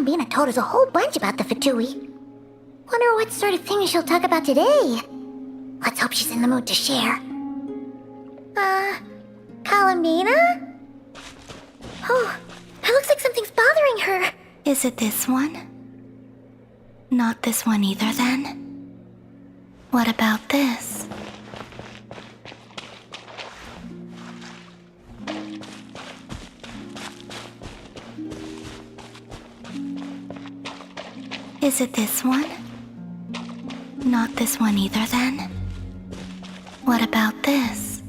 Columbina told us a whole bunch about the Fatui. Wonder what sort of thing she'll talk about today. Let's hope she's in the mood to share. Columbina? Oh, it looks like something's bothering her. Is it this one? Not this one either, then? What about this? Is it this one? Not this one either, then? What about this?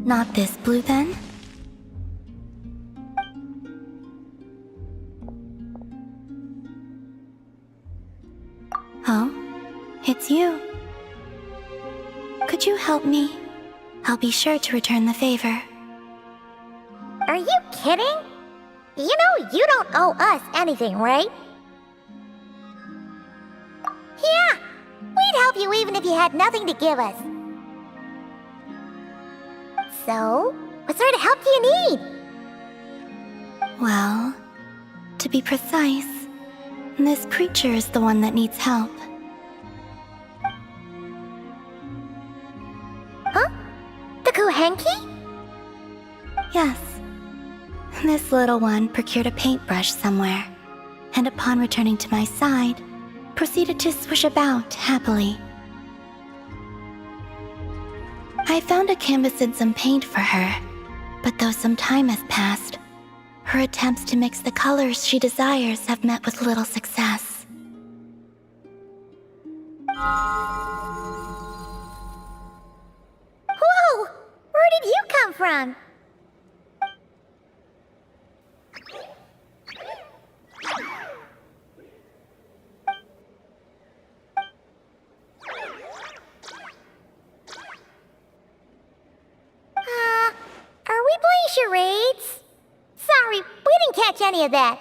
Not this blue, then? Oh, it's you. Could you help me? I'll be sure to return the favor. Are you kidding? You know you don't owe us anything, right? Yeah, we'd help you even if you had nothing to give us. So, what sort of help do you need? Well, to be precise, this creature is the one that needs help. Huh? The Kuhenki? Yes. This little one procured a paintbrush somewhere, and upon returning to my side, proceeded to swish about happily. I found a canvas and some paint for her, but though some time has passed, her attempts to mix the colors she desires have met with little success. Whoa! Where did you come from? Are we playing charades? Sorry, we didn't catch any of that.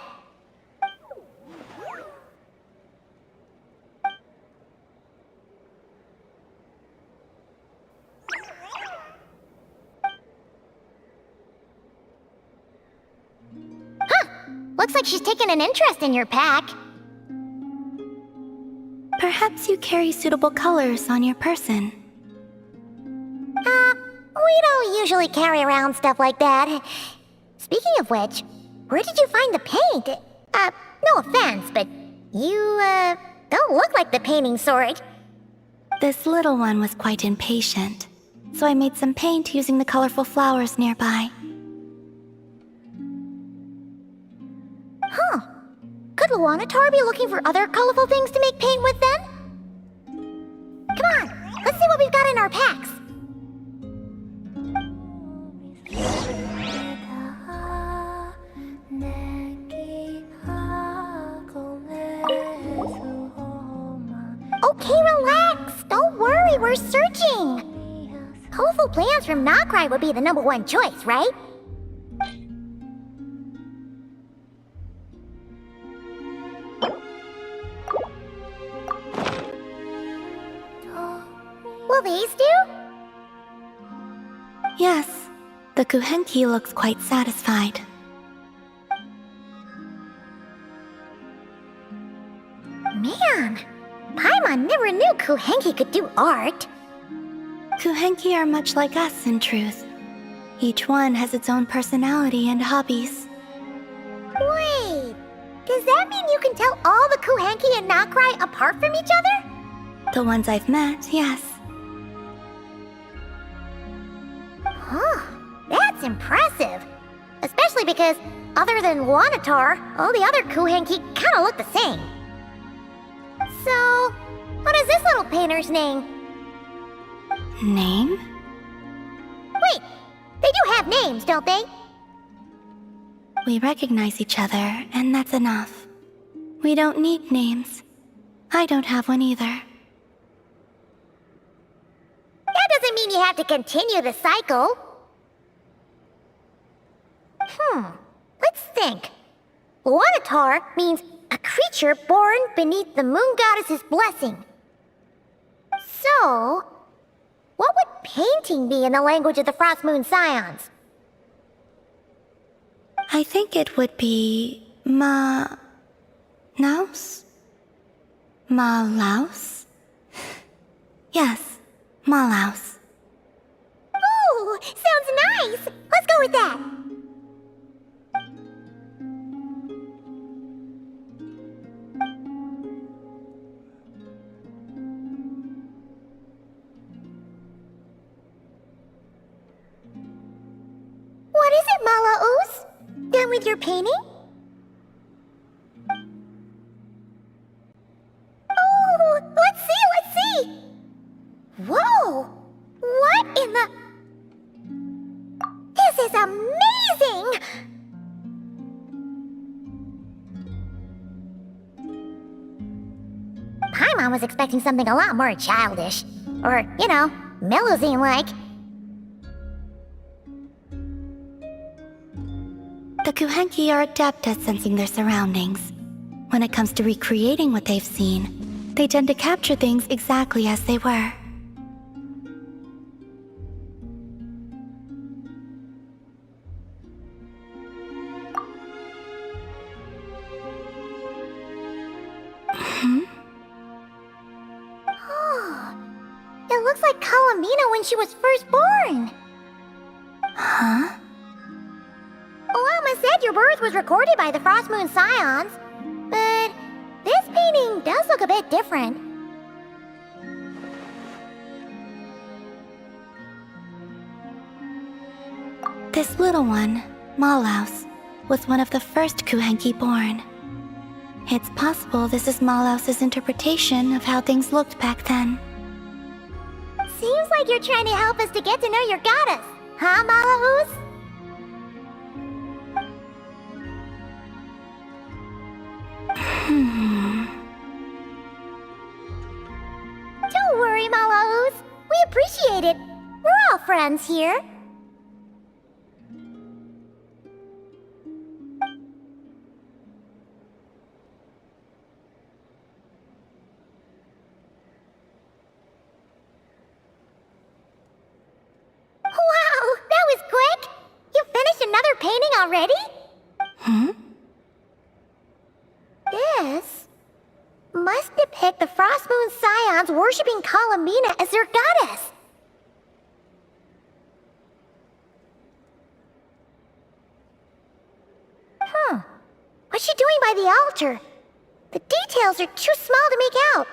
Huh! Looks like she's taken an interest in your pack. Perhaps you carry suitable colors on your person. We don't usually carry around stuff like that. Speaking of which, where did you find the paint? No offense, but you, don't look like the painting sort. This little one was quite impatient, so I made some paint using the colorful flowers nearby. Huh. Could Luanatar be looking for other colorful things to make paint with then? Come on, let's see what we've got in our packs. Okay, relax. Don't worry, we're searching. Colorful plants from Nokrai would be the #1 choice, right? Will these do? Yes, the Kuhenki looks quite satisfied. Man, Paimon never knew Kuhenki could do art. Kuhenki are much like us, in truth. Each one has its own personality and hobbies. Wait, does that mean you can tell all the Kuhenki and Nokrai apart from each other? The ones I've met, yes. Huh, that's impressive. Especially because, other than Luanatar, all the other Kuhenki kinda look the same. So, what is this little painter's name? Name? Wait, they do have names, don't they? We recognize each other, and that's enough. We don't need names. I don't have one either. That doesn't mean you have to continue the cycle. Let's think. Luanatar means a creature born beneath the moon goddess's blessing. So, what would painting be in the language of the Frost Moon Scions? I think it would be Naus? Malaus? Yes, Malaus. Ooh, sounds nice! Let's go with that! What is it, Malaus? Done with your painting? Oh, let's see! Whoa! What in the... This is amazing! Paimon was expecting something a lot more childish. Or, you know, Melusine-like. The Kuhenki are adept at sensing their surroundings. When it comes to recreating what they've seen, they tend to capture things exactly as they were. It looks like Columbina when she was first born. Huh? Llama said your birth was recorded by the Frost Moon Scions, but this painting does look a bit different. This little one, Malaus, was one of the first Kuhenki born. It's possible this is Malaus's interpretation of how things looked back then. Seems like you're trying to help us to get to know your goddess, huh, Malaus? Don't worry, Malaus. We appreciate it. We're all friends here. Wow, that was quick! You finished another painting already? This must depict the Frost Moon Scions worshipping Columbina as their goddess. What's she doing by the altar? The details are too small to make out.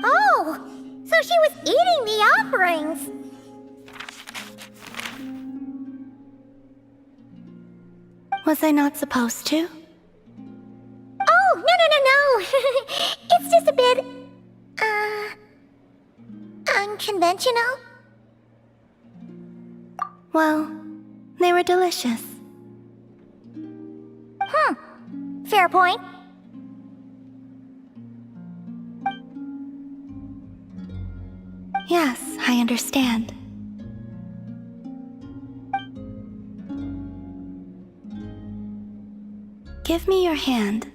Oh, so she was eating the offerings. Was I not supposed to? Oh, no. It's just a bit, unconventional. Well, they were delicious. Fair point. Yes, I understand. Give me your hand.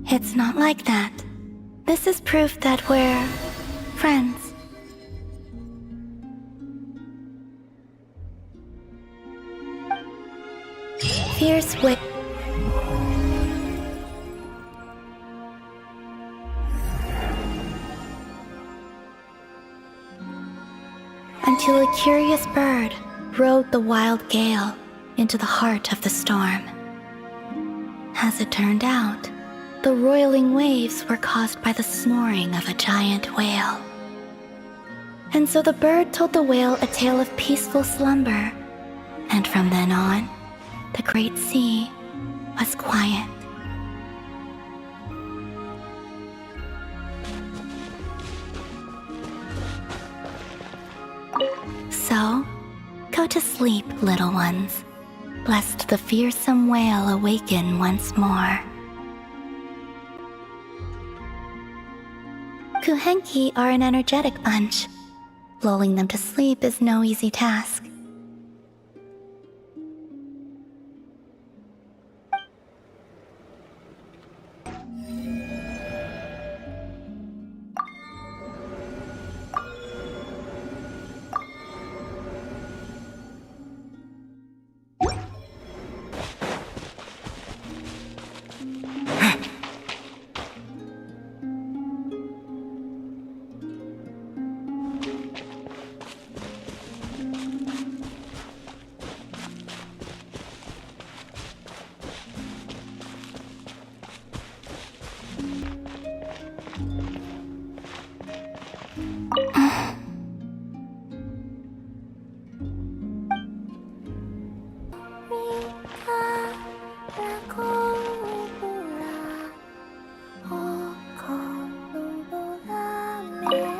It's not like that. This is proof that we're friends. Fierce wit. Until a curious bird rode the wild gale into the heart of the storm. As it turned out, the roiling waves were caused by the snoring of a giant whale. And so the bird told the whale a tale of peaceful slumber, and from then on, the great sea was quiet. So, go to sleep, little ones, lest the fearsome whale awaken once more. Kuhenki are an energetic bunch. Lulling them to sleep is no easy task.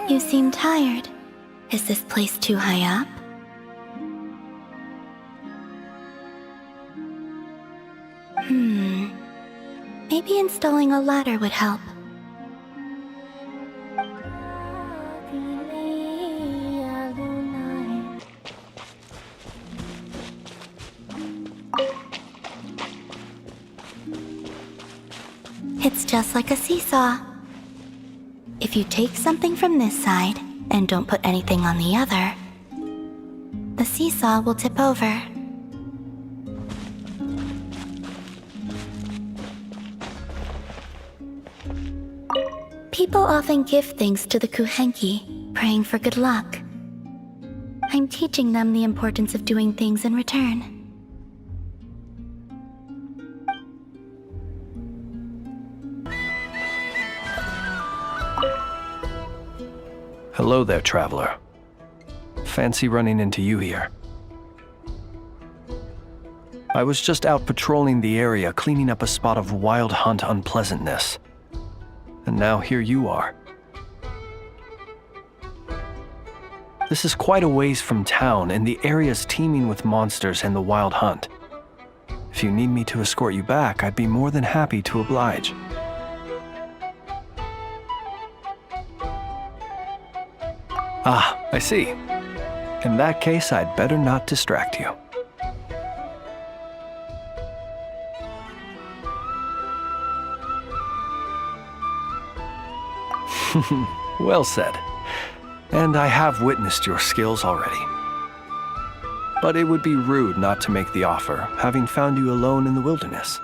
You seem tired. Is this place too high up? Maybe installing a ladder would help. It's just like a seesaw. If you take something from this side and don't put anything on the other, the seesaw will tip over. People often give things to the Kuhenki, praying for good luck. I'm teaching them the importance of doing things in return. Hello there, traveler. Fancy running into you here. I was just out patrolling the area, cleaning up a spot of wild hunt unpleasantness. And now here you are. This is quite a ways from town, and the area's teeming with monsters and the wild hunt. If you need me to escort you back, I'd be more than happy to oblige. Ah, I see. In that case, I'd better not distract you. Well said. And I have witnessed your skills already. But it would be rude not to make the offer, having found you alone in the wilderness.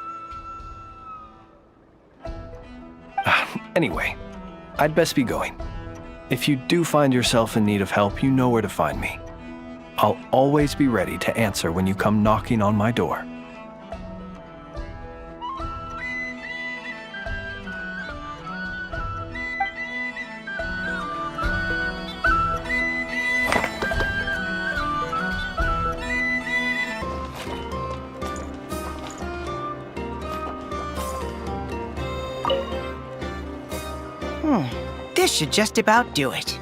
Anyway, I'd best be going. If you do find yourself in need of help, you know where to find me. I'll always be ready to answer when you come knocking on my door. This should just about do it.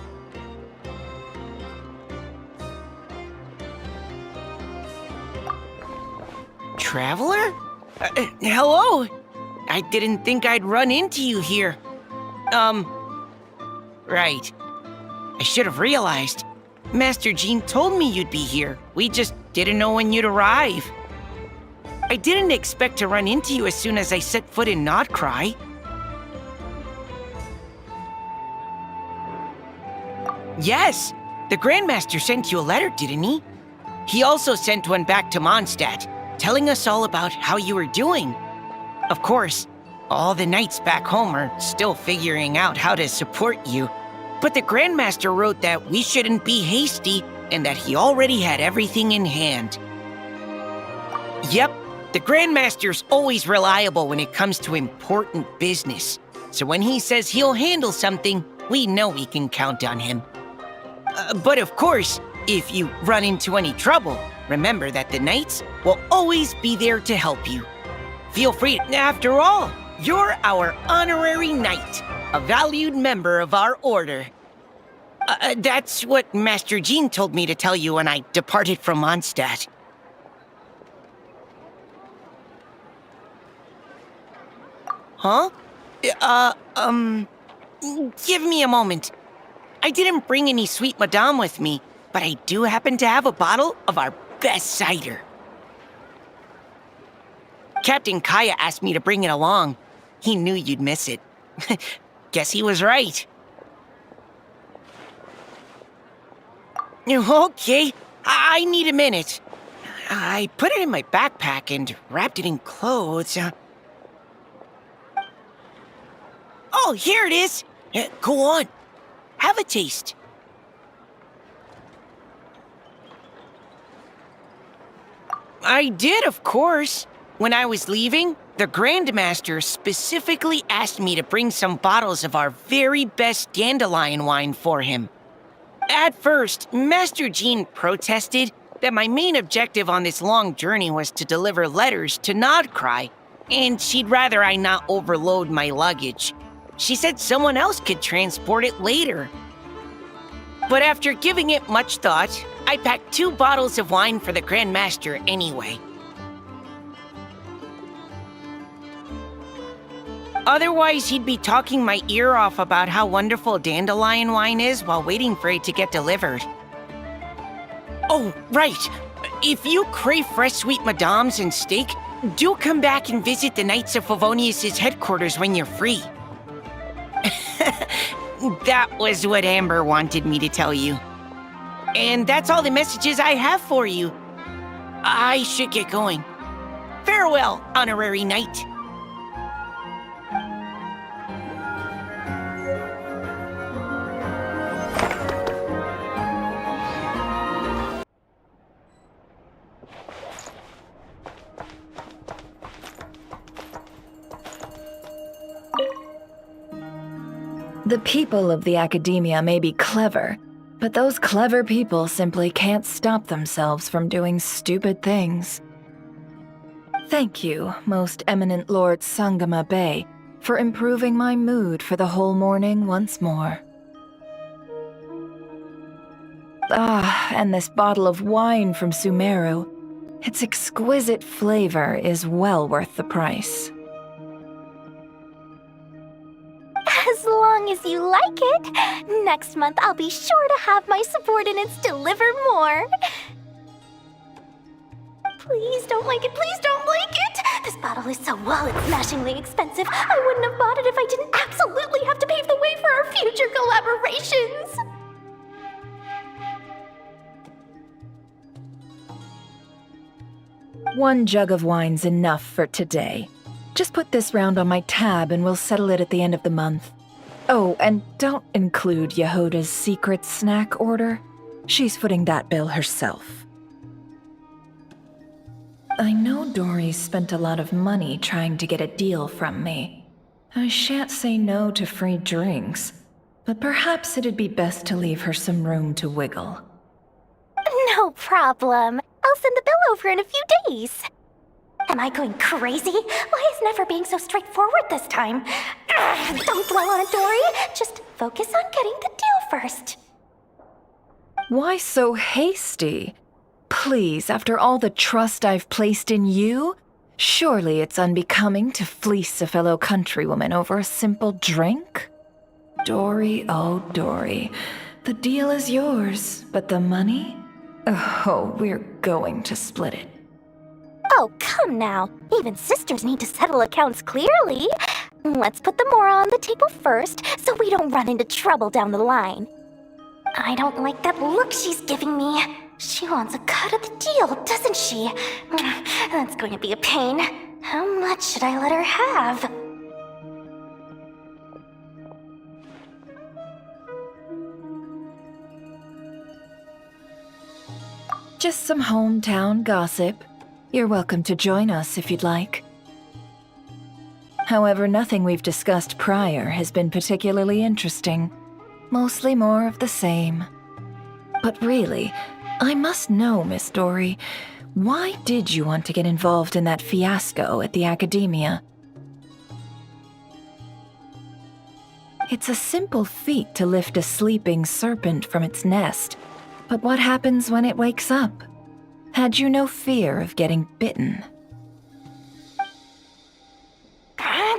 Traveler? Hello? I didn't think I'd run into you here. Right. I should have realized. Master Jean told me you'd be here. We just didn't know when you'd arrive. I didn't expect to run into you as soon as I set foot in Notcry. Yes, the Grandmaster sent you a letter, didn't he? He also sent one back to Mondstadt, telling us all about how you were doing. Of course, all the knights back home are still figuring out how to support you. But the Grandmaster wrote that we shouldn't be hasty and that he already had everything in hand. Yep, the Grandmaster's always reliable when it comes to important business. So when he says he'll handle something, we know we can count on him. But of course, if you run into any trouble, remember that the knights will always be there to help you. Feel free. After all, you're our honorary knight, a valued member of our order. That's what Master Jean told me to tell you when I departed from Mondstadt. Huh? Give me a moment. I didn't bring any sweet madame with me, but I do happen to have a bottle of our best cider. Captain Kaya asked me to bring it along. He knew you'd miss it. Guess he was right. Okay, I need a minute. I put it in my backpack and wrapped it in clothes. Oh, here it is. Go on. Have a taste. I did, of course. When I was leaving, the Grandmaster specifically asked me to bring some bottles of our very best dandelion wine for him. At first, Master Jean protested that my main objective on this long journey was to deliver letters to Nodcry, and she'd rather I not overload my luggage. She said someone else could transport it later. But after giving it much thought, I packed 2 bottles of wine for the Grandmaster anyway. Otherwise, he'd be talking my ear off about how wonderful dandelion wine is while waiting for it to get delivered. Oh, right. If you crave fresh sweet madames and steak, do come back and visit the Knights of Favonius' headquarters when you're free. That was what Amber wanted me to tell you. And that's all the messages I have for you. I should get going. Farewell, honorary knight. The people of the Academia may be clever, but those clever people simply can't stop themselves from doing stupid things. Thank you, most eminent Lord Sangama Bay, for improving my mood for the whole morning once more. Ah, and this bottle of wine from Sumeru. Its exquisite flavor is well worth the price. As long as you like it. Next month, I'll be sure to have my subordinates deliver more. Please don't like it, please don't like it! This bottle is so wallet-smashingly expensive. I wouldn't have bought it if I didn't absolutely have to pave the way for our future collaborations. One jug of wine's enough for today. Just put this round on my tab and we'll settle it at the end of the month. Oh, and don't include Yehoda's secret snack order. She's footing that bill herself. I know Dory spent a lot of money trying to get a deal from me. I shan't say no to free drinks, but perhaps it'd be best to leave her some room to wiggle. No problem. I'll send the bill over in a few days. Am I going crazy? Why is Never being so straightforward this time? Don't dwell on it, Dory. Just focus on getting the deal first. Why so hasty? Please, after all the trust I've placed in you, surely it's unbecoming to fleece a fellow countrywoman over a simple drink? Dory, oh Dory, the deal is yours, but the money? Oh, we're going to split it. Oh, come now. Even sisters need to settle accounts clearly. Let's put the moral on the table first, so we don't run into trouble down the line. I don't like that look she's giving me. She wants a cut of the deal, doesn't she? That's going to be a pain. How much should I let her have? Just some hometown gossip. You're welcome to join us if you'd like. However, nothing we've discussed prior has been particularly interesting. Mostly more of the same. But really, I must know, Miss Dory, why did you want to get involved in that fiasco at the Academia? It's a simple feat to lift a sleeping serpent from its nest, but what happens when it wakes up? Had you no fear of getting bitten?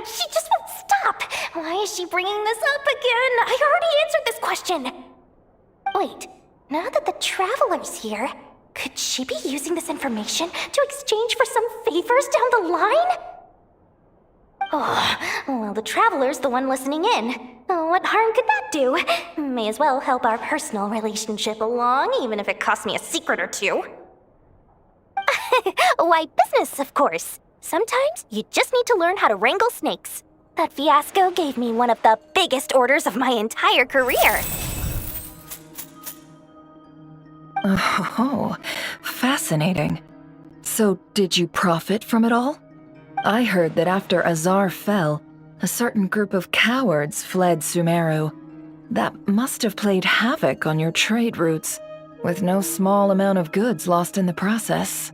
She just won't stop. Why is she bringing this up again? I already answered this question. Wait, now that the Traveler's here, could she be using this information to exchange for some favors down the line? Oh, well, the Traveler's the one listening in. Oh, what harm could that do? May as well help our personal relationship along, even if it costs me a secret or two. Why, business, of course. Sometimes you just need to learn how to wrangle snakes. That fiasco gave me one of the biggest orders of my entire career. Oh, fascinating. So, did you profit from it all? I heard that after Azar fell, a certain group of cowards fled Sumeru. That must have played havoc on your trade routes, with no small amount of goods lost in the process.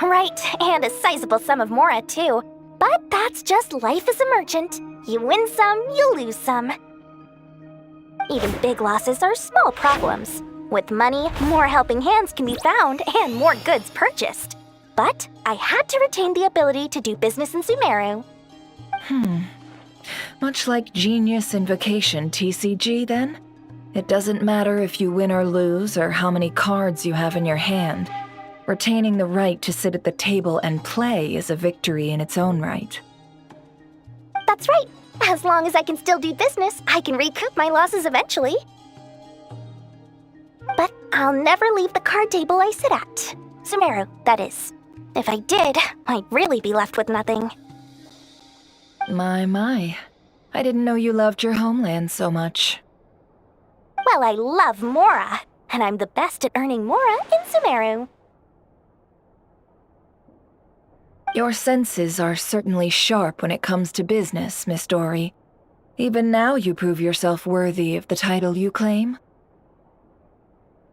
Right, and a sizable sum of Mora, too. But that's just life as a merchant. You win some, you lose some. Even big losses are small problems. With money, more helping hands can be found and more goods purchased. But I had to retain the ability to do business in Sumeru. Much like Genius Invocation TCG, then? It doesn't matter if you win or lose or how many cards you have in your hand. Retaining the right to sit at the table and play is a victory in its own right. That's right. As long as I can still do business, I can recoup my losses eventually. But I'll never leave the card table I sit at. Sumeru, that is. If I did, I'd really be left with nothing. My. I didn't know you loved your homeland so much. Well, I love Mora, and I'm the best at earning Mora in Sumeru. Your senses are certainly sharp when it comes to business, Miss Dory. Even now you prove yourself worthy of the title you claim.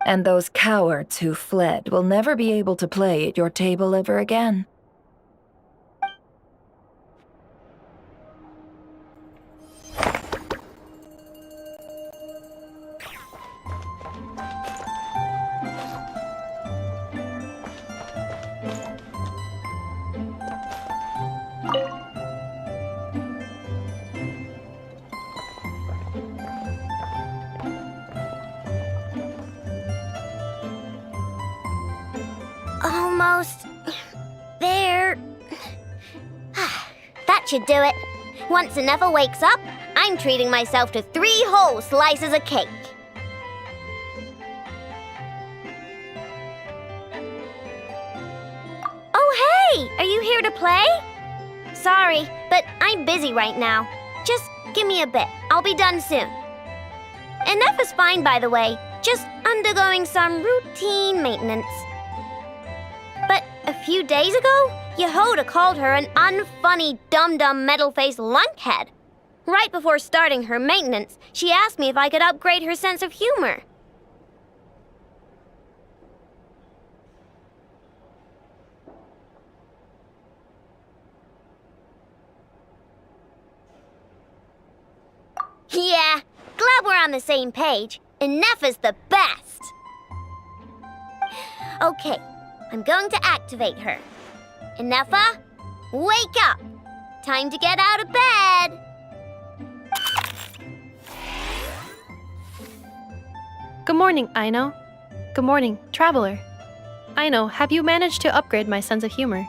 And those cowards who fled will never be able to play at your table ever again. Almost there. That should do it. Once Anefa wakes up, I'm treating myself to 3 whole slices of cake. Oh, hey! Are you here to play? Sorry, but I'm busy right now. Just give me a bit. I'll be done soon. Anefa's fine, by the way. Just undergoing some routine maintenance. But a few days ago, Yehoda called her an unfunny, dum-dum, metal-faced lunkhead. Right before starting her maintenance, she asked me if I could upgrade her sense of humor. Yeah, glad we're on the same page. Anefa's the best. Okay. I'm going to activate her. Anefa, wake up! Time to get out of bed! Good morning, Aino. Good morning, Traveler. Aino, have you managed to upgrade my sense of humor?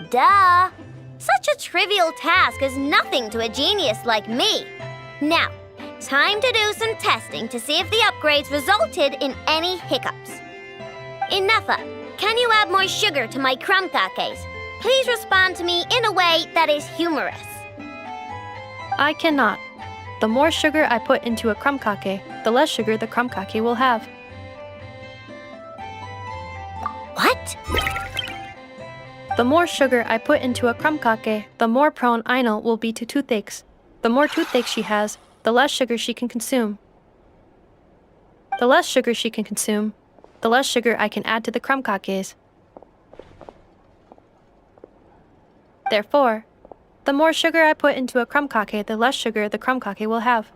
Duh! Such a trivial task is nothing to a genius like me. Now, time to do some testing to see if the upgrades resulted in any hiccups. Anefa, can you add more sugar to my crumb cakes? Please respond to me in a way that is humorous. I cannot. The more sugar I put into a crumb cake, the less sugar the crumb cake will have. What? The more sugar I put into a crumb cake, the more prone Aino will be to toothaches. The more toothaches she has, the less sugar she can consume. The less sugar she can consume, the less sugar I can add to the crumb cakes. Therefore, the more sugar I put into a crumb cake, the less sugar the crumb cake will have.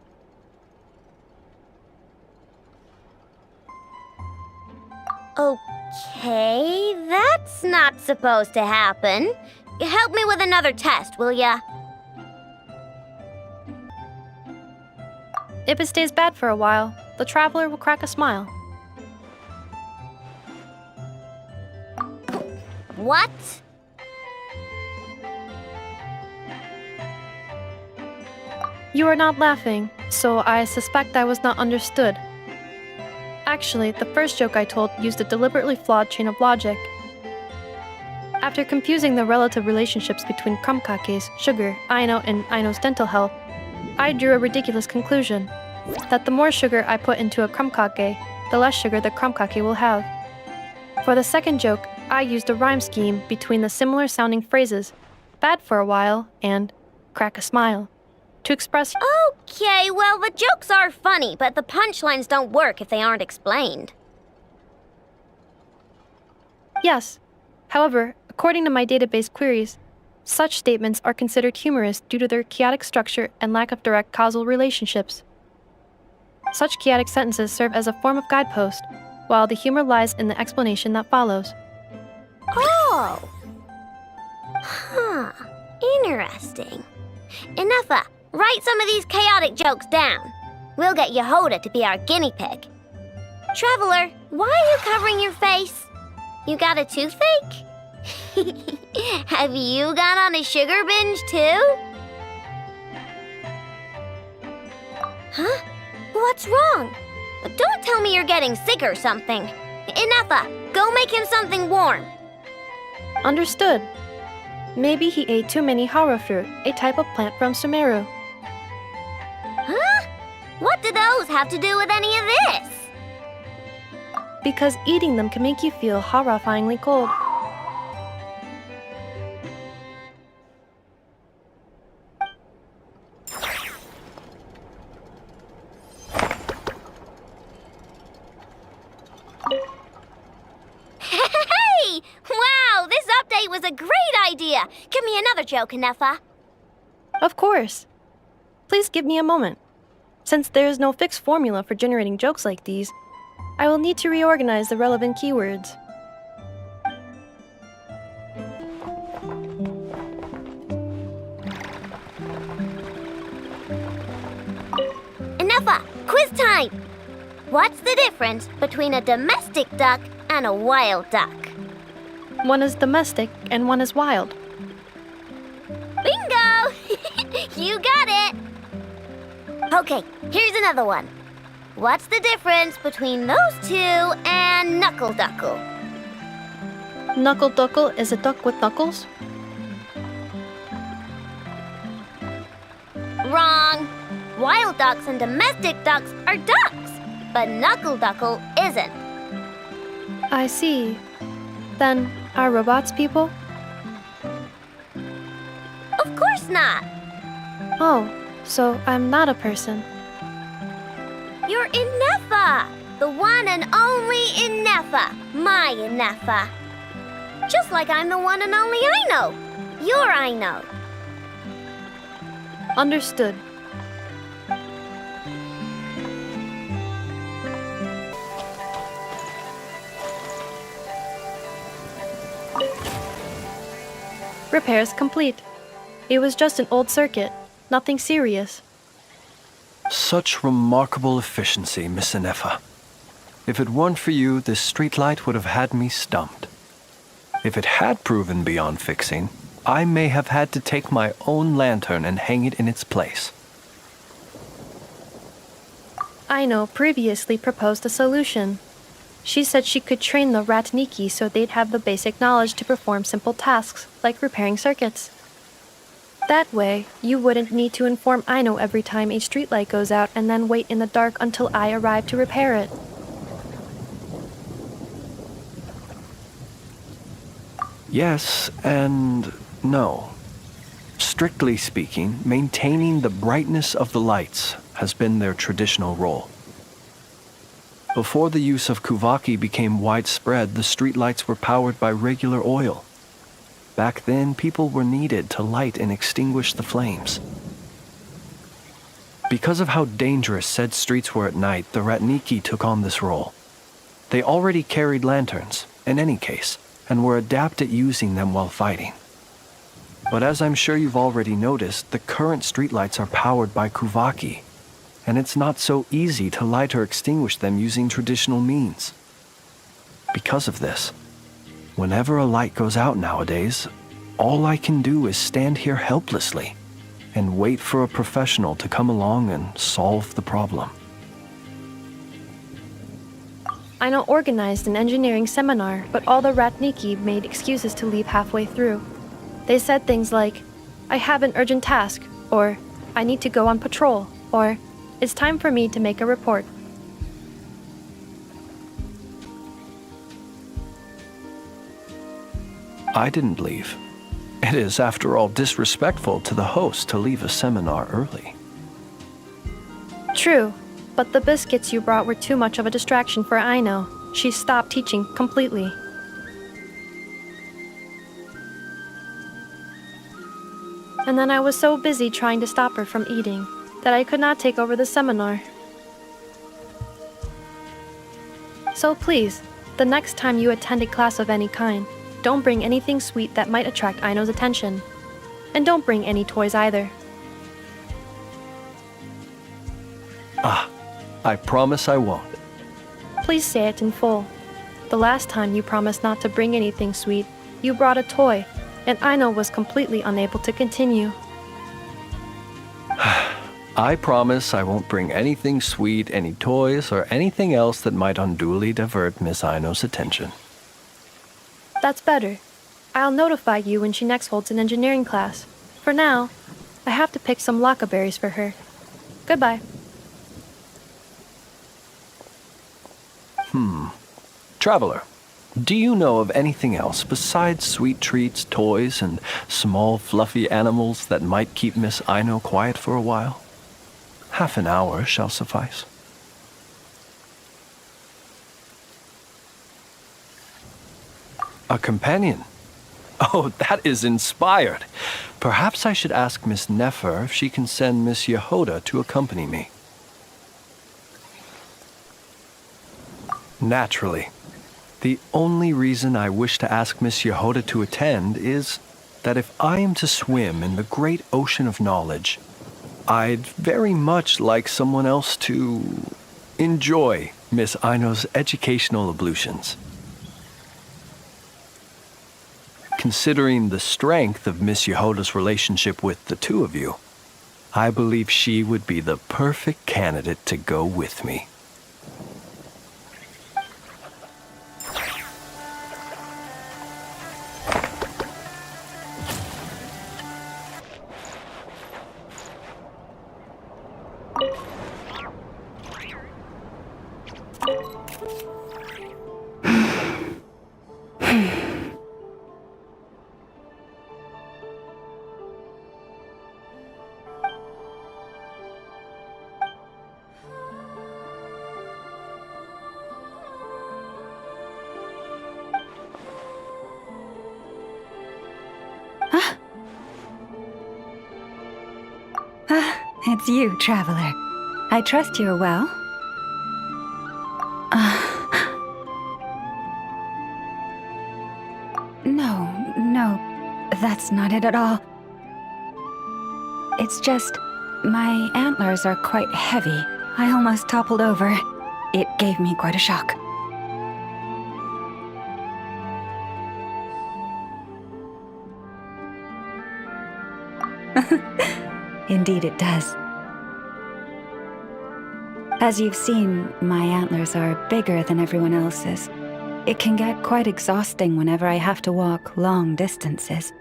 Okay, that's not supposed to happen. Help me with another test, will ya? If it stays bad for a while, the traveler will crack a smile. What? You are not laughing, so I suspect I was not understood. Actually, the first joke I told used a deliberately flawed chain of logic. After confusing the relative relationships between crumb-kakes, sugar, Aino, and Aino's dental health, I drew a ridiculous conclusion, that the more sugar I put into a crumb-kake, the less sugar the crumb-kake will have. For the second joke, I used a rhyme scheme between the similar sounding phrases, bad for a while and crack a smile, to express. Okay, well, the jokes are funny, but the punchlines don't work if they aren't explained. Yes. However, according to my database queries, such statements are considered humorous due to their chaotic structure and lack of direct causal relationships. Such chaotic sentences serve as a form of guidepost, while the humor lies in the explanation that follows. Oh! Huh. Interesting. Enough. Write some of these chaotic jokes down. We'll get Yehoda to be our guinea pig. Traveler, why are you covering your face? You got a toothache? Have you gone on a sugar binge too? Huh? What's wrong? Don't tell me you're getting sick or something. Enough. Go make him something warm. Understood. Maybe he ate too many hara fruit, a type of plant from Sumeru. Huh? What do those have to do with any of this? Because eating them can make you feel horrifyingly cold. Hey! Wow, this update was a great idea. Give me another joke, Nefa. Of course. Please give me a moment. Since there is no fixed formula for generating jokes like these, I will need to reorganize the relevant keywords. Nefa, quiz time! What's the difference between a domestic duck and a wild duck? One is domestic and one is wild. Bingo! You got it! Okay, here's another one. What's the difference between those two and Knuckle Duckle? Knuckle Duckle is a duck with knuckles? Wrong. Wild ducks and domestic ducks are ducks, but Knuckle Duckle isn't. I see. Then, are robots people? Of course not. Oh, so I'm not a person. You're Inefa, the one and only Inefa, my Inefa. Just like I'm the one and only Aino, your Aino. Understood. Repairs complete. It was just an old circuit, nothing serious. Such remarkable efficiency, Miss Inefa. If it weren't for you, this streetlight would have had me stumped. If it had proven beyond fixing, I may have had to take my own lantern and hang it in its place. Aino previously proposed a solution. She said she could train the Ratniki so they'd have the basic knowledge to perform simple tasks, like repairing circuits. That way, you wouldn't need to inform Aino every time a streetlight goes out and then wait in the dark until I arrive to repair it. Yes and no. Strictly speaking, maintaining the brightness of the lights has been their traditional role. Before the use of kuvaki became widespread, the streetlights were powered by regular oil. Back then, people were needed to light and extinguish the flames. Because of how dangerous said streets were at night, the Ratniki took on this role. They already carried lanterns, in any case, and were adept at using them while fighting. But as I'm sure you've already noticed, the current streetlights are powered by kuvaki. and it's not so easy to light or extinguish them using traditional means. Because of this, whenever a light goes out nowadays, all I can do is stand here helplessly and wait for a professional to come along and solve the problem. Aino organized an engineering seminar, but all the Ratniki made excuses to leave halfway through. They said things like, "I have an urgent task," or "I need to go on patrol," or "It's time for me to make a report." I didn't leave. It is, after all, disrespectful to the host to leave a seminar early. True, but the biscuits you brought were too much of a distraction for Aino. She stopped teaching completely. And then I was so busy trying to stop her from eating that I could not take over the seminar. So please, the next time you attend a class of any kind, don't bring anything sweet that might attract Aino's attention. And don't bring any toys either. I promise I won't. Please say it in full. The last time you promised not to bring anything sweet, you brought a toy, and Aino was completely unable to continue. I promise I won't bring anything sweet, any toys, or anything else that might unduly divert Miss Aino's attention. That's better. I'll notify you when she next holds an engineering class. For now, I have to pick some laka berries for her. Goodbye. Traveler, do you know of anything else besides sweet treats, toys, and small fluffy animals that might keep Miss Aino quiet for a while? Half an hour shall suffice. A companion? Oh, that is inspired. Perhaps I should ask Miss Nefer if she can send Miss Yehoda to accompany me. Naturally. The only reason I wish to ask Miss Yehoda to attend is that if I am to swim in the great ocean of knowledge, I'd very much like someone else to enjoy Miss Aino's educational ablutions. Considering the strength of Miss Yehoda's relationship with the two of you, I believe she would be the perfect candidate to go with me. It's you, traveler. I trust you're well. No, that's not it at all. It's just, my antlers are quite heavy. I almost toppled over. It gave me quite a shock. Indeed it does. As you've seen, my antlers are bigger than everyone else's. It can get quite exhausting whenever I have to walk long distances.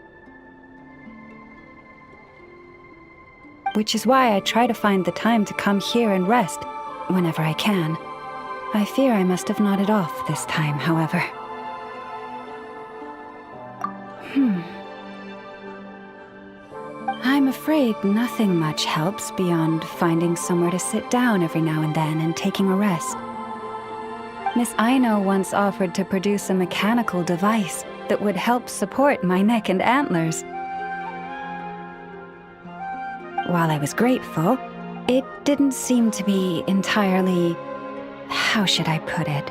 Which is why I try to find the time to come here and rest whenever I can. I fear I must have nodded off this time, however. I'm afraid nothing much helps beyond finding somewhere to sit down every now and then and taking a rest. Miss Aino once offered to produce a mechanical device that would help support my neck and antlers. While I was grateful, it didn't seem to be entirely... how should I put it?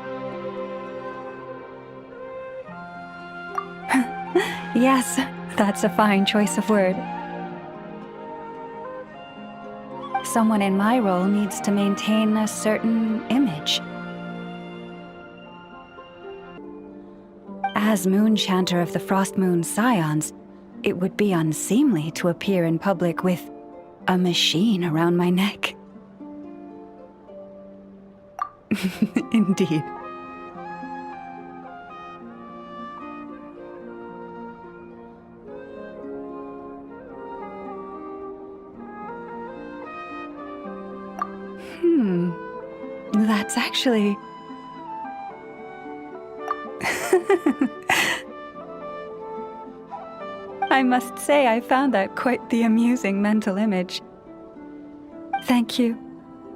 Yes, that's a fine choice of word. someone in my role needs to maintain a certain image. As Moon Chanter of the Frost Moon Scions, it would be unseemly to appear in public with a machine around my neck. Indeed. That's actually... I must say I found that quite the amusing mental image. Thank you.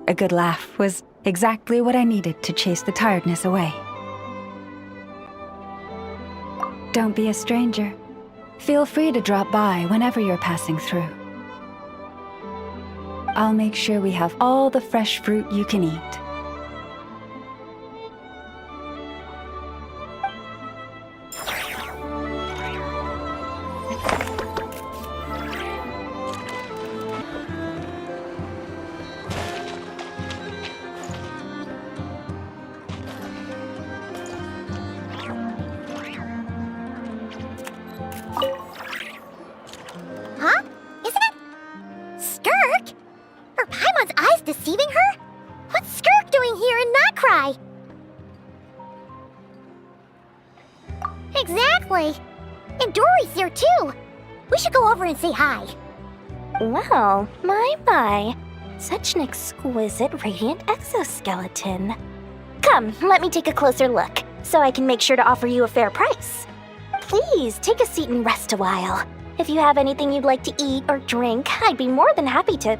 A good laugh was exactly what I needed to chase the tiredness away. Don't be a stranger. Feel free to drop by whenever you're passing through. I'll make sure we have all the fresh fruit you can eat. Huh? Isn't it Skirk? Are Paimon's eyes deceiving her? What's Skirk doing here in Notcry? Exactly. And Dory's here too. We should go over and say hi. Well, my. Such an exquisite radiant exoskeleton. Come, let me take a closer look, so I can make sure to offer you a fair price. Please, take a seat and rest a while. If you have anything you'd like to eat or drink, I'd be more than happy to...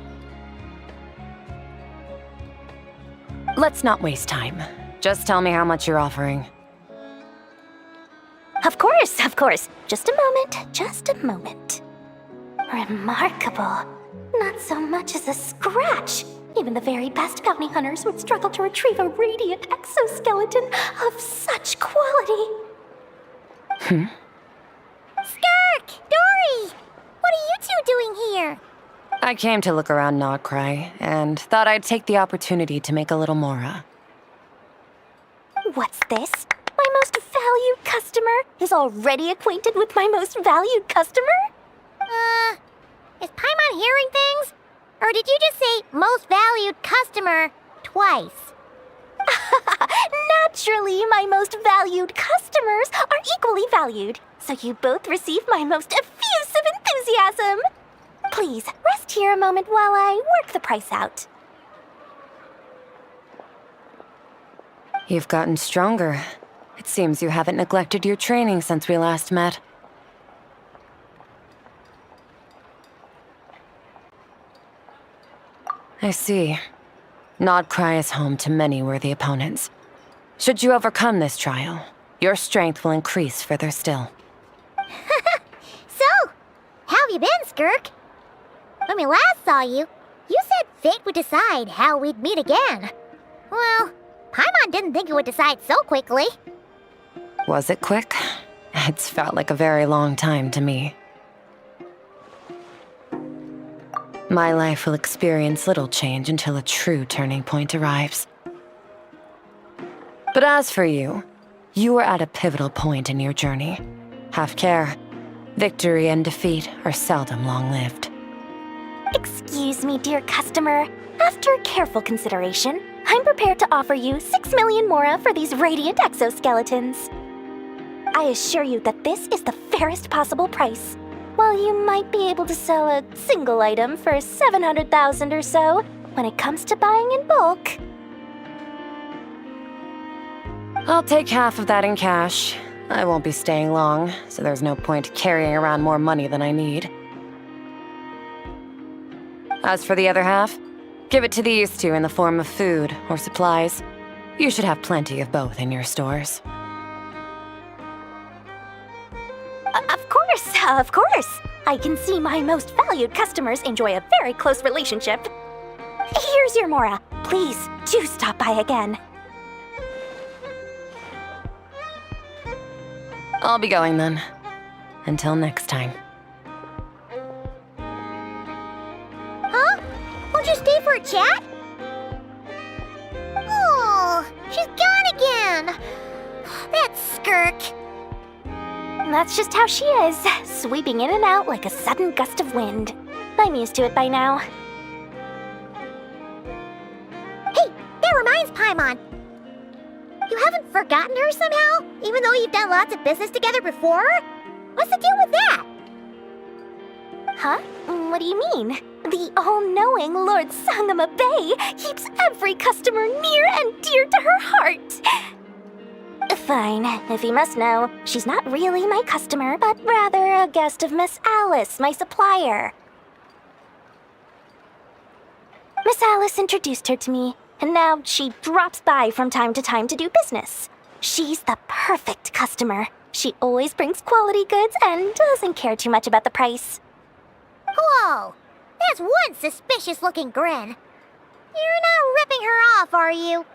Let's not waste time. Just tell me how much you're offering. Of course. Just a moment. Remarkable. Not so much as a scratch. Even the very best bounty hunters would struggle to retrieve a radiant exoskeleton of such quality. Skirk! Dory! What are you two doing here? I came to look around Notcry, and thought I'd take the opportunity to make a little Mora. What's this? My most valued customer is already acquainted with my most valued customer? Is Paimon hearing things? Or did you just say most valued customer twice? Naturally, my most valued customers are equally valued, so you both receive my most effusive enthusiasm. Please, rest here a moment while I work the price out. You've gotten stronger. It seems you haven't neglected your training since we last met. I see. Notcry is home to many worthy opponents. Should you overcome this trial, your strength will increase further still. So, how have you been, Skirk? When we last saw you, you said fate would decide how we'd meet again. Well, Paimon didn't think it would decide so quickly. Was it quick? It's felt like a very long time to me. My life will experience little change until a true turning point arrives. But as for you, you are at a pivotal point in your journey. Have care. Victory and defeat are seldom long-lived. Excuse me, dear customer. After careful consideration, I'm prepared to offer you 6 million Mora for these radiant exoskeletons. I assure you that this is the fairest possible price. While you might be able to sell a single item for 700,000 or so, when it comes to buying in bulk... I'll take half of that in cash. I won't be staying long, so there's no point carrying around more money than I need. As for the other half, give it to these two in the form of food or supplies. You should have plenty of both in your stores. Of course. I can see my most valued customers enjoy a very close relationship. Here's your Mora. Please, do stop by again. I'll be going then. Until next time. Huh? We'll just stay for a chat? Oh, she's gone again. That skirk. That's just how she is, sweeping in and out like a sudden gust of wind. I'm used to it by now. Hey, that reminds Paimon. You haven't forgotten her somehow? Even though you've done lots of business together before? What's the deal with that? Huh? What do you mean? The all-knowing Lord Sangama Bay keeps every customer near and dear to her heart. Fine, if you must know, she's not really my customer, but rather a guest of Miss Alice, my supplier. Miss Alice introduced her to me, and now she drops by from time to time to do business. She's the perfect customer. She always brings quality goods and doesn't care too much about the price. Whoa, that's one suspicious-looking grin. You're not ripping her off, are you?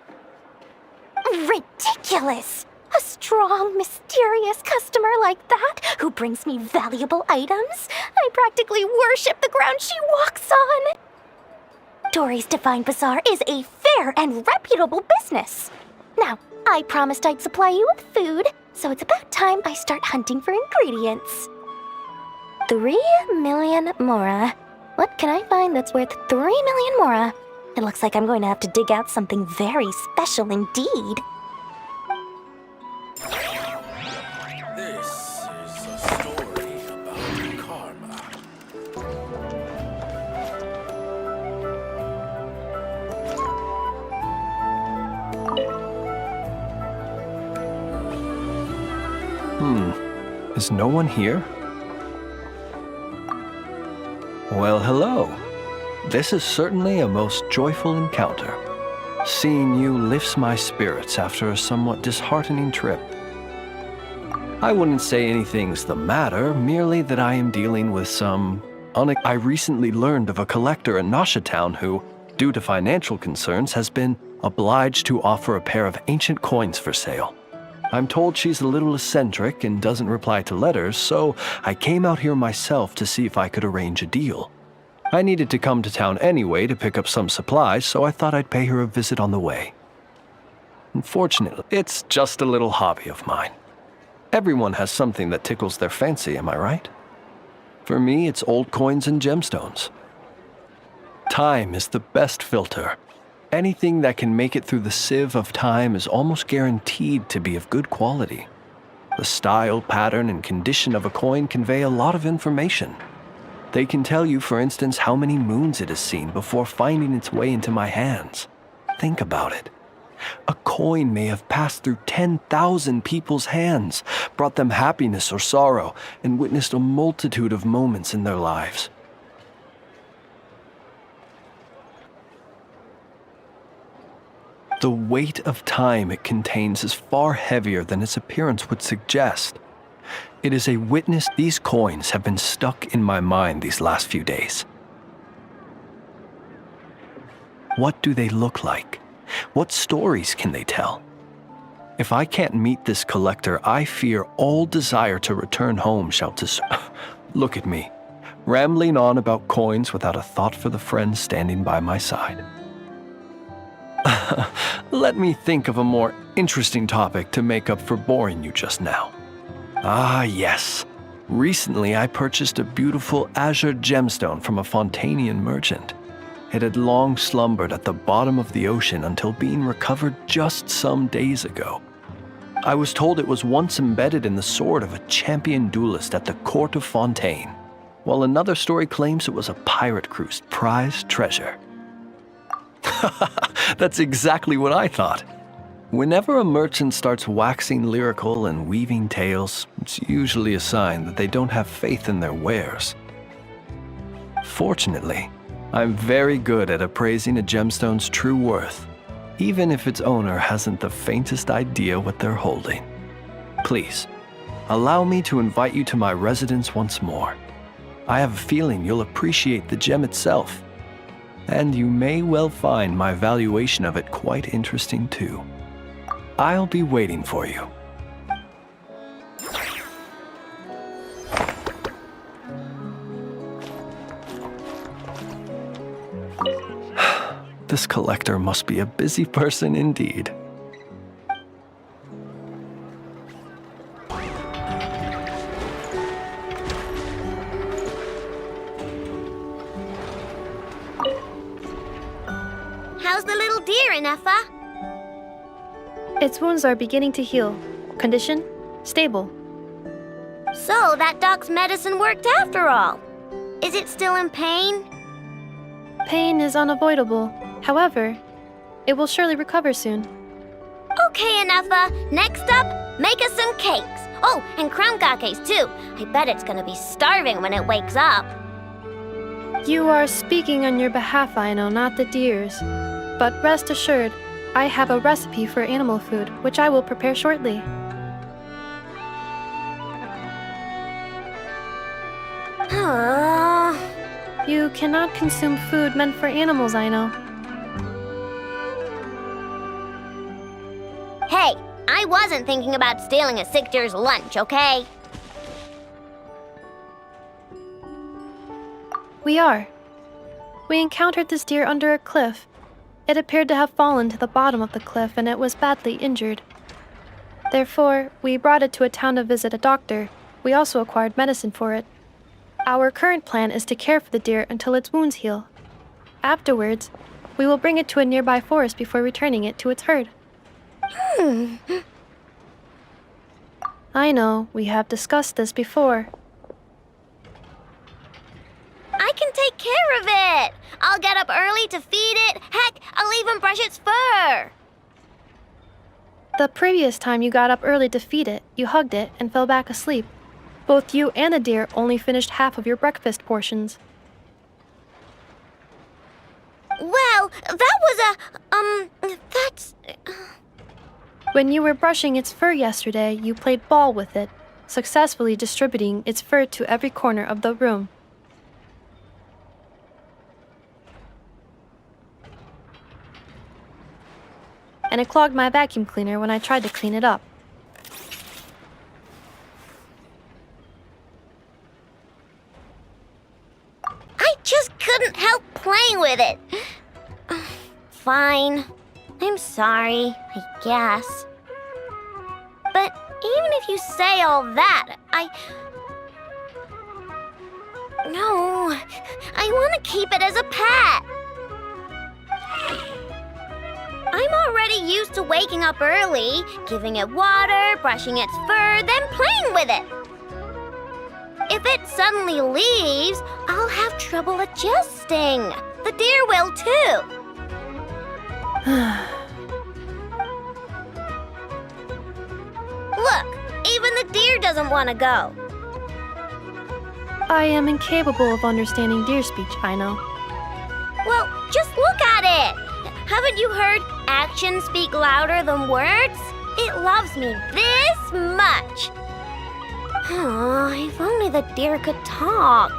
Ridiculous! A strong, mysterious customer like that who brings me valuable items? I practically worship the ground she walks on. Dory's Divine Bazaar is a fair and reputable business. Now, I promised I'd supply you with food, so it's about time I start hunting for ingredients. 3 million mora. What can I find that's worth 3 million mora? It looks like I'm going to have to dig out something very special indeed. This is a story about karma. Is no one here? Well, hello. This is certainly a most joyful encounter. Seeing you lifts my spirits after a somewhat disheartening trip. I wouldn't say anything's the matter, merely that I am dealing with some... I recently learned of a collector in Nasha Town who, due to financial concerns, has been obliged to offer a pair of ancient coins for sale. I'm told she's a little eccentric and doesn't reply to letters, so I came out here myself to see if I could arrange a deal. I needed to come to town anyway to pick up some supplies, so I thought I'd pay her a visit on the way. Unfortunately, it's just a little hobby of mine. Everyone has something that tickles their fancy, am I right? For me, it's old coins and gemstones. Time is the best filter. Anything that can make it through the sieve of time is almost guaranteed to be of good quality. The style, pattern, and condition of a coin convey a lot of information. They can tell you, for instance, how many moons it has seen before finding its way into my hands. Think about it. A coin may have passed through 10,000 people's hands, brought them happiness or sorrow, and witnessed a multitude of moments in their lives. The weight of time it contains is far heavier than its appearance would suggest. It is a witness. These coins have been stuck in my mind these last few days. What do they look like? What stories can they tell? If I can't meet this collector, I fear all desire to return home shall Look at me, rambling on about coins without a thought for the friend standing by my side. Let me think of a more interesting topic to make up for boring you just now. Ah, yes. Recently, I purchased a beautiful azure gemstone from a Fontanian merchant. It had long slumbered at the bottom of the ocean until being recovered just some days ago. I was told it was once embedded in the sword of a champion duelist at the court of Fontaine, while another story claims it was a pirate crew's prized treasure. That's exactly what I thought. Whenever a merchant starts waxing lyrical and weaving tales, it's usually a sign that they don't have faith in their wares. Fortunately, I'm very good at appraising a gemstone's true worth, even if its owner hasn't the faintest idea what they're holding. Please, allow me to invite you to my residence once more. I have a feeling you'll appreciate the gem itself, and you may well find my valuation of it quite interesting too. I'll be waiting for you. This collector must be a busy person indeed. How's the little deer, Inefa? Its wounds are beginning to heal. Condition? Stable. So, that dog's medicine worked after all. Is it still in pain? Pain is unavoidable. However, it will surely recover soon. Okay, Inefa. Next up, make us some cakes. Oh, and crown cakes too. I bet it's gonna be starving when it wakes up. You are speaking on your behalf, Aino, not the deer's. But rest assured, I have a recipe for animal food, which I will prepare shortly. You cannot consume food meant for animals, Aino. Hey, I wasn't thinking about stealing a sick deer's lunch, okay? We are. We encountered this deer under a cliff. It appeared to have fallen to the bottom of the cliff and it was badly injured. Therefore, we brought it to a town to visit a doctor. We also acquired medicine for it. Our current plan is to care for the deer until its wounds heal. Afterwards, we will bring it to a nearby forest before returning it to its herd. I know, we have discussed this before. I can take care of it. I'll get up early to feed it. Heck, I'll even brush its fur. The previous time you got up early to feed it, you hugged it and fell back asleep. Both you and the deer only finished half of your breakfast portions. Well, that was that's... When you were brushing its fur yesterday, you played ball with it, successfully distributing its fur to every corner of the room. And it clogged my vacuum cleaner when I tried to clean it up. I just couldn't help playing with it. Fine. I'm sorry, I guess. But even if you say all that, No, I want to keep it as a pet. I'm already used to waking up early, giving it water, brushing its fur, then playing with it. If it suddenly leaves, I'll have trouble adjusting. The deer will too. Look, even the deer doesn't want to go. I am incapable of understanding deer speech, I know. Well, just look at it. Haven't you heard actions speak louder than words? It loves me this much. Oh, if only the deer could talk.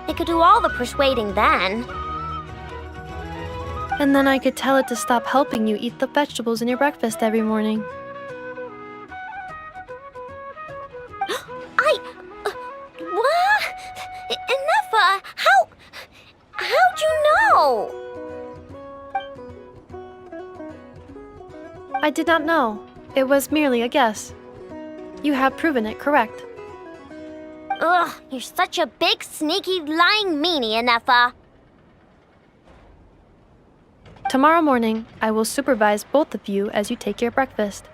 It could do all the persuading then. And then I could tell it to stop helping you eat the vegetables in your breakfast every morning. What? Inefa, how'd you know? I did not know. It was merely a guess. You have proven it correct. Ugh, you're such a big, sneaky, lying meanie, Inefa. Tomorrow morning, I will supervise both of you as you take your breakfast.